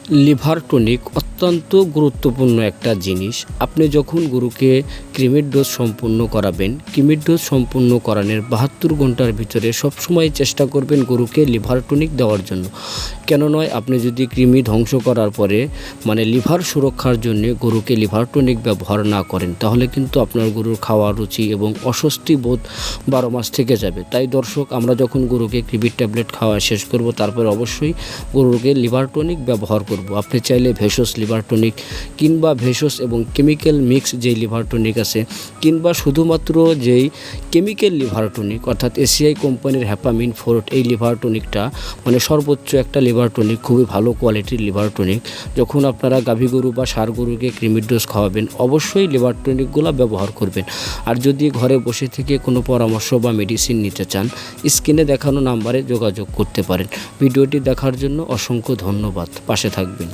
Liver tonic অত্যন্ত গুরুত্বপূর্ণ একটা জিনিস। আপনি যখন গরুকে কৃমির ডোজ সম্পূর্ণ করাবেন, কৃমির ডোজ সম্পূর্ণ করানোর 72 ঘন্টার ভিতরে সবসময় চেষ্টা করবেন গরুকে লিভার টনিক দেওয়ার জন্য। কেন নয়, আপনি যদি কৃমি ধ্বংস করার পরে লিভার সুরক্ষার জন্য গরুকে লিভার টনিক ব্যবহার না করেন, তাহলে কিন্তু আপনার গরুর খাওয়ার রুচি এবং অস্বস্তি বোধ 12 মাস থেকে যাবে। তাই দর্শক, আমরা যখন গরুকে কৃমির ট্যাবলেট খাওয়া শেষ করব, তারপরে অবশ্যই গরুকে লিভার টনিক ব্যবহার করব। আপনি চাইলে ভেষজ লিভার টনিক কিংবা ভেষজ এবং কেমিক্যাল মিক্স যেই লিভার টনিক আছে, কিংবা শুধুমাত্র যেই কেমিক্যাল লিভার টনিক অর্থাৎ এসিআই কোম্পানির হ্যাপামিন ফোর্ট, এই লিভার টনিকটা সর্বোচ্চ একটা লিভার টনিক, খুবই ভালো কোয়ালিটির লিভার টনিক। যখন আপনারা গাভী গরু বা ষাঁড় গরুকে কৃমির ডোজ খাওয়াবেন, অবশ্যই লিভার টনিকগুলো ব্যবহার করবেন। আর যদি ঘরে বসে থেকে কোনো পরামর্শ বা মেডিসিন নিতে চান, স্ক্রিনে দেখানো নাম্বারে যোগাযোগ করতে পারেন। ভিডিওটি দেখার জন্য অসংখ্য ধন্যবাদ। পাশে থাকবেন।